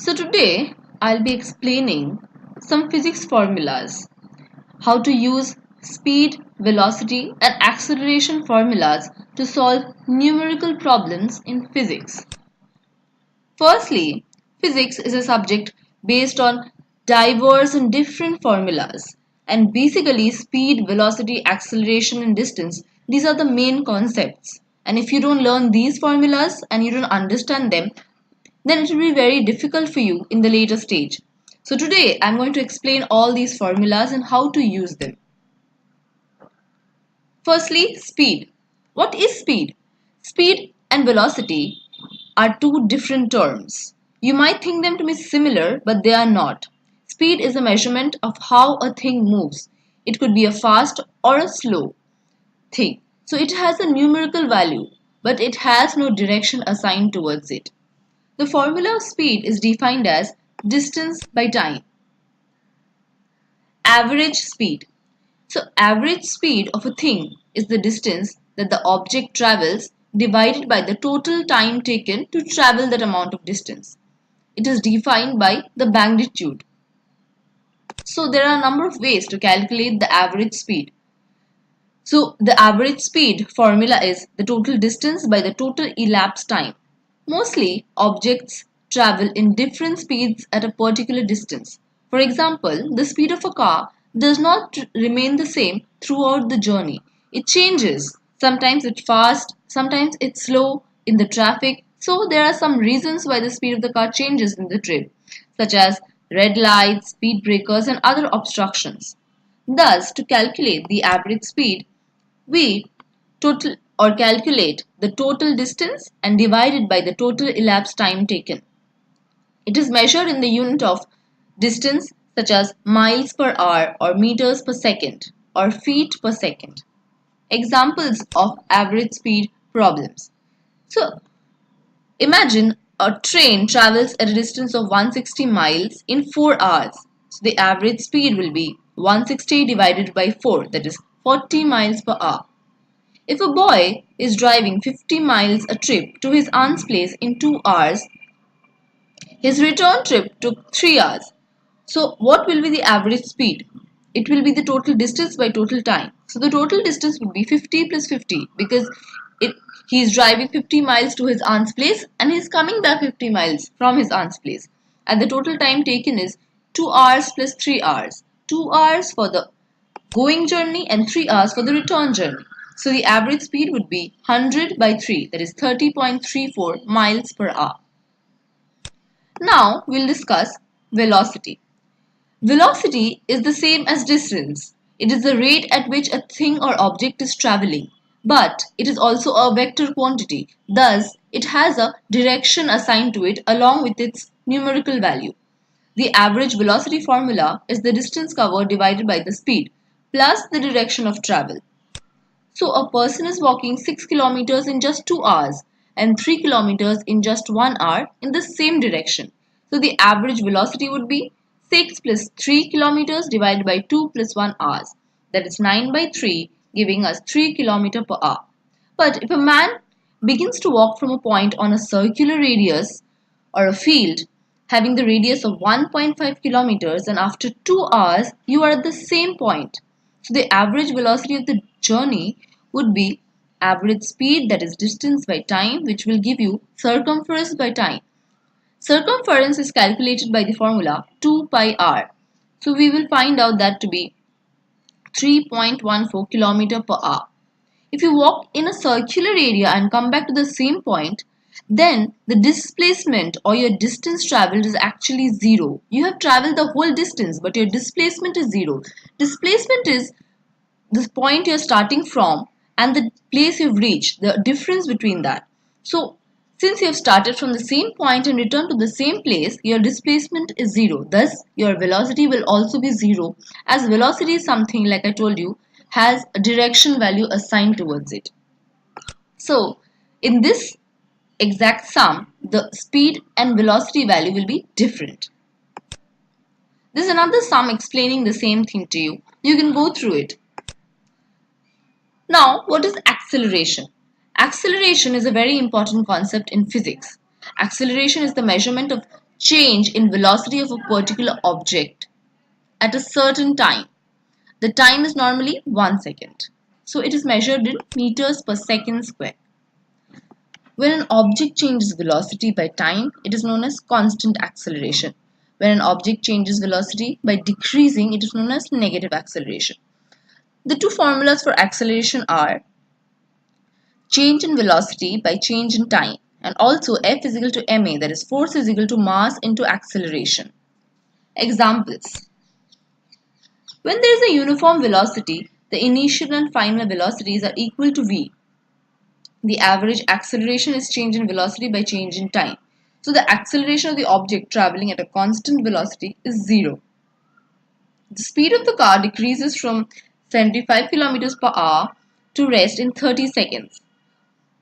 So today I'll be explaining some physics formulas, how to use speed, velocity and acceleration formulas to solve numerical problems in physics. Firstly, physics is a subject based on diverse and different formulas, and basically speed, velocity, acceleration and distance, these are the main concepts. And if you don't learn these formulas and you don't understand them, then it will be very difficult for you in the later stage. So today I'm going to explain all these formulas and how to use them. Firstly, speed. What is speed? Speed and velocity are two different terms. You might think them to be similar, but they are not. Speed is a measurement of how a thing moves. It could be a fast or a slow thing. So it has a numerical value, but it has no direction assigned towards it. The formula of speed is defined as distance by time. Average speed. So average speed of a thing is the distance that the object travels divided by the total time taken to travel that amount of distance. It is defined by the magnitude. So there are a number of ways to calculate the average speed. So the average speed formula is the total distance by the total elapsed time. Mostly, objects travel in different speeds at a particular distance. For example, the speed of a car does not remain the same throughout the journey. It changes. Sometimes it's fast, sometimes it's slow in the traffic. So there are some reasons why the speed of the car changes in the trip, such as red lights, speed breakers, and other obstructions. Thus, to calculate the average speed, we total or calculate the total distance and divide it by the total elapsed time taken. It is measured in the unit of distance such as miles per hour or meters per second or feet per second. Examples of average speed problems. So imagine a train travels at a distance of 160 miles in 4 hours. So the average speed will be 160 divided by 4, that is 40 miles per hour. If a boy is driving 50 miles a trip to his aunt's place in 2 hours, his return trip took 3 hours. So what will be the average speed? It will be the total distance by total time. So the total distance would be 50 plus 50 because he is driving 50 miles to his aunt's place and he is coming back 50 miles from his aunt's place. And the total time taken is 2 hours plus 3 hours. 2 hours for the going journey and 3 hours for the return journey. So the average speed would be 100 by 3, that is 30.34 miles per hour. Now we'll discuss velocity. Velocity is the same as distance. It is the rate at which a thing or object is traveling, but it is also a vector quantity. Thus, it has a direction assigned to it along with its numerical value. The average velocity formula is the distance covered divided by the speed plus the direction of travel. So a person is walking 6 kilometers in just 2 hours and 3 kilometers in just 1 hour in the same direction. So the average velocity would be 6 plus 3 kilometers divided by 2 plus 1 hours. That is 9 by 3, giving us 3 kilometers per hour. But if a man begins to walk from a point on a circular radius or a field having the radius of 1.5 kilometers, and after 2 hours you are at the same point. So the average velocity of the journey would be average speed, that is distance by time, which will give you circumference by time. Circumference is calculated by the formula 2 pi r. So we will find out that to be 3.14 km per hour. If you walk in a circular area and come back to the same point, then the displacement or your distance traveled is actually zero. You have traveled the whole distance, but your displacement is zero. Displacement is the point you're starting from and the place you've reached, the difference between that. So since you have started from the same point and returned to the same place, your displacement is zero. Thus, your velocity will also be zero, as velocity is something, like I told you, has a direction value assigned towards it. So in this exact sum, the speed and velocity value will be different. There's another sum explaining the same thing to you. You can go through it. Now, what is acceleration? Acceleration is a very important concept in physics. Acceleration is the measurement of change in velocity of a particular object at a certain time. The time is normally 1 second. So it is measured in meters per second square. When an object changes velocity by time, it is known as constant acceleration. When an object changes velocity by decreasing, it is known as negative acceleration. The two formulas for acceleration are change in velocity by change in time, and also F is equal to ma, that is force is equal to mass into acceleration. Examples. When there is a uniform velocity, the initial and final velocities are equal to v. The average acceleration is change in velocity by change in time. So the acceleration of the object traveling at a constant velocity is 0. The speed of the car decreases from 75 kilometers per hour to rest in 30 seconds.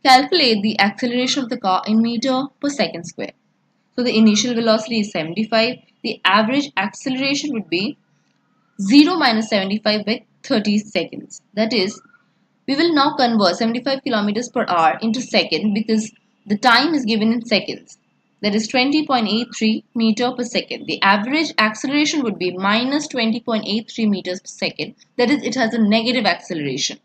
Calculate the acceleration of the car in meter per second square. So the initial velocity is 75. The average acceleration would be 0 minus 75 by 30 seconds. That is, we will now convert 75 kilometers per hour into second because the time is given in seconds. That is 20.83 meter per second. The average acceleration would be minus 20.83 meters per second. That is, it has a negative acceleration.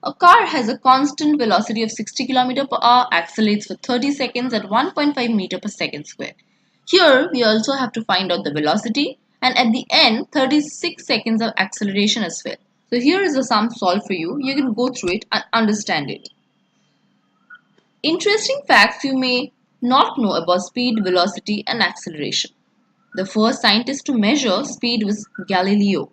A car has a constant velocity of 60 km per hour, accelerates for 30 seconds at 1.5 meter per second square. Here, we also have to find out the velocity and at the end, 36 seconds of acceleration as well. So here is a sum solved for you. You can go through it and understand it. Interesting facts you may not know about speed, velocity and acceleration. The first scientist to measure speed was Galileo.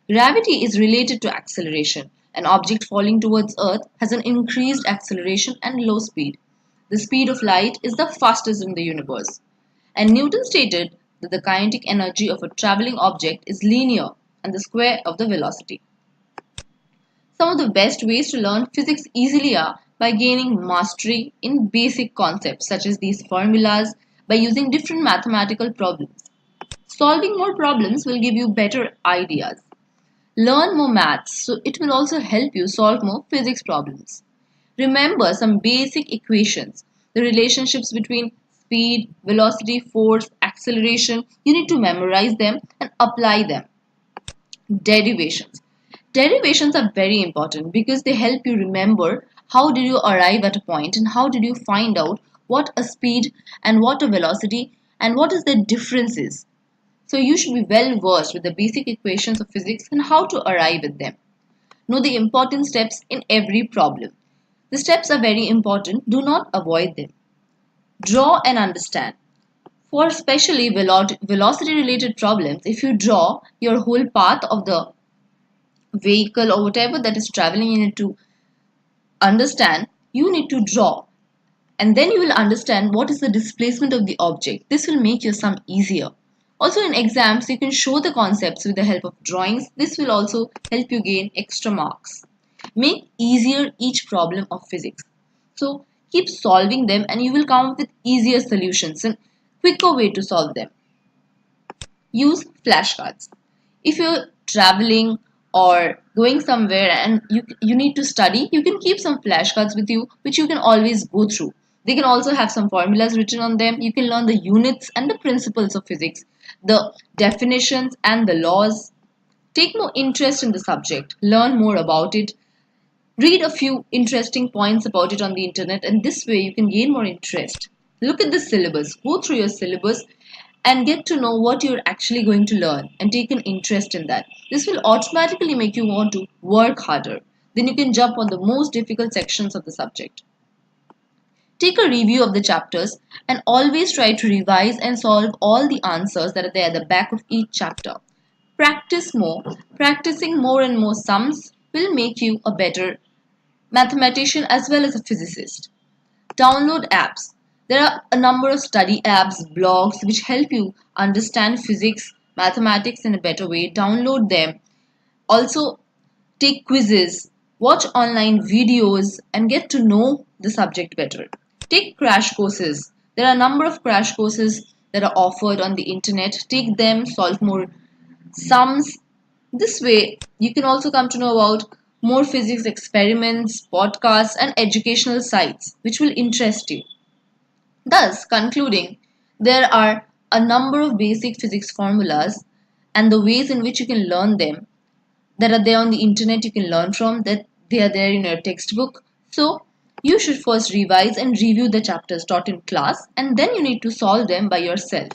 Gravity is related to acceleration. An object falling towards Earth has an increased acceleration and low speed. The speed of light is the fastest in the universe. And Newton stated that the kinetic energy of a traveling object is linear and the square of the velocity. Some of the best ways to learn physics easily are by gaining mastery in basic concepts such as these formulas by using different mathematical problems. Solving more problems will give you better ideas. Learn more maths so it will also help you solve more physics problems. Remember some basic equations, the relationships between speed, velocity, force, acceleration. You need to memorize them and apply them. Derivations. Derivations are very important because they help you remember how did you arrive at a point and how did you find out what a speed and what a velocity and what is the differences. So you should be well versed with the basic equations of physics and how to arrive at them. Know the important steps in every problem. The steps are very important. Do not avoid them. Draw and understand. For especially velocity related problems, if you draw your whole path of the vehicle or whatever that is traveling, you need to understand, you need to draw. And then you will understand what is the displacement of the object. This will make your sum easier. Also in exams, you can show the concepts with the help of drawings. This will also help you gain extra marks. Make easier each problem of physics. So keep solving them and you will come up with easier solutions and quicker way to solve them. Use flashcards. If you're traveling or going somewhere and you need to study, you can keep some flashcards with you which you can always go through. They can also have some formulas written on them. You can learn the units and the principles of physics, the definitions and the laws. Take more interest in the subject, learn more about it, read a few interesting points about it on the internet, and this way you can gain more interest. Look at the syllabus, go through your syllabus and get to know what you're actually going to learn and take an interest in that. This will automatically make you want to work harder. Then you can jump on the most difficult sections of the subject. Take a review of the chapters and always try to revise and solve all the answers that are there at the back of each chapter. Practice more. Practicing more and more sums will make you a better mathematician as well as a physicist. Download apps. There are a number of study apps, blogs which help you understand physics, mathematics in a better way. Download them. Also, take quizzes, watch online videos, and get to know the subject better. Take crash courses. There are a number of crash courses that are offered on the internet. Take them, solve more sums. This way, you can also come to know about more physics experiments, podcasts, and educational sites which will interest you. Thus, concluding, there are a number of basic physics formulas and the ways in which you can learn them that are there on the internet you can learn from, that they are there in your textbook. So, you should first revise and review the chapters taught in class and then you need to solve them by yourself.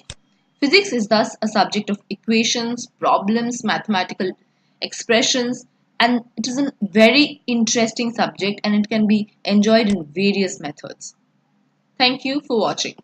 Physics is thus a subject of equations, problems, mathematical expressions, and it is a very interesting subject and it can be enjoyed in various methods. Thank you for watching.